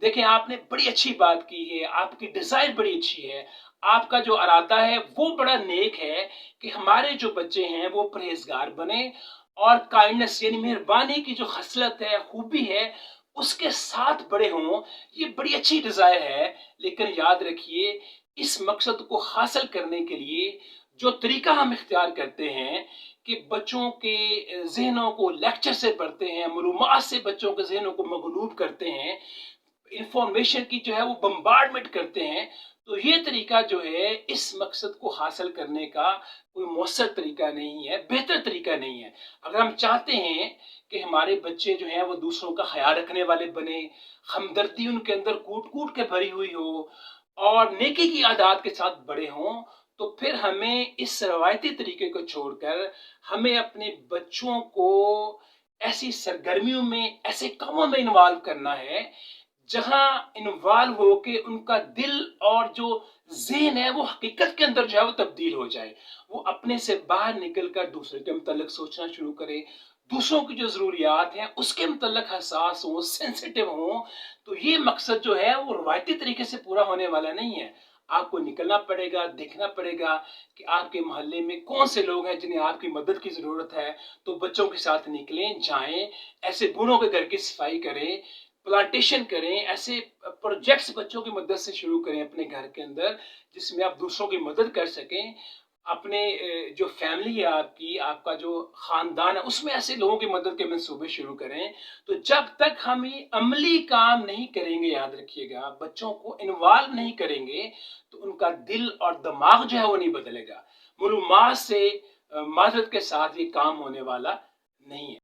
دیکھیں آپ نے بڑی اچھی بات کی ہے، آپ کی ڈیزائر بڑی اچھی ہے، آپ کا جو ارادہ ہے وہ بڑا نیک ہے کہ ہمارے جو بچے ہیں وہ پرہیزگار بنے اور کائنڈنس یعنی مہربانی کی جو خصلت ہے، خوبی ہے، اس کے ساتھ بڑے ہوں۔ یہ بڑی اچھی ڈیزائر ہے، لیکن یاد رکھیے اس مقصد کو حاصل کرنے کے لیے جو طریقہ ہم اختیار کرتے ہیں کہ بچوں کے ذہنوں کو لیکچر سے پڑھتے ہیں، معلومات سے بچوں کے ذہنوں کو مغلوب کرتے ہیں، انفارمیشن کی جو ہے وہ بمبارڈمنٹ کرتے ہیں، تو یہ طریقہ جو ہے اس مقصد کو حاصل کرنے کا کوئی مؤثر طریقہ نہیں ہے، بہتر طریقہ نہیں ہے۔ اگر ہم چاہتے ہیں کہ ہمارے بچے جو ہیں وہ دوسروں کا خیال رکھنے والے بنے، ہمدردی ان کے اندر کوٹ کوٹ کے بھری ہوئی ہو اور نیکی کی عادات کے ساتھ بڑے ہوں، تو پھر ہمیں اس روایتی طریقے کو چھوڑ کر ہمیں اپنے بچوں کو ایسی سرگرمیوں میں، ایسے کاموں میں انوالو کرنا ہے جہاں انوالو ہو کے ان کا دل اور جو ذہن ہے وہ حقیقت کے اندر جو ہے وہ تبدیل ہو جائے، وہ اپنے سے باہر نکل کر دوسرے کے متعلق سوچنا شروع کرے، دوسروں کی جو ضروریات ہیں اس کے متعلق حساس ہوں، سینسیٹیو ہوں۔ تو یہ مقصد جو ہے وہ روایتی طریقے سے پورا ہونے والا نہیں ہے۔ آپ کو نکلنا پڑے گا، دیکھنا پڑے گا کہ آپ کے محلے میں کون سے لوگ ہیں جنہیں آپ کی مدد کی ضرورت ہے، تو بچوں کے ساتھ نکلیں، جائیں، ایسے بوڑھوں کے گھر کی صفائی کریں، پلانٹیشن کریں، ایسے پروجیکٹس بچوں کی مدد سے شروع کریں اپنے گھر کے اندر جس میں آپ دوسروں کی مدد کر سکیں۔ اپنے جو فیملی ہے آپ کا جو خاندان ہے اس میں ایسے لوگوں کی مدد کے منصوبے شروع کریں۔ تو جب تک ہم یہ عملی کام نہیں کریں گے، یاد رکھیے گا، بچوں کو انوالو نہیں کریں گے تو ان کا دل اور دماغ جو ہے وہ نہیں بدلے گا۔ معلومات سے معذرت کے ساتھ یہ کام ہونے والا نہیں ہے۔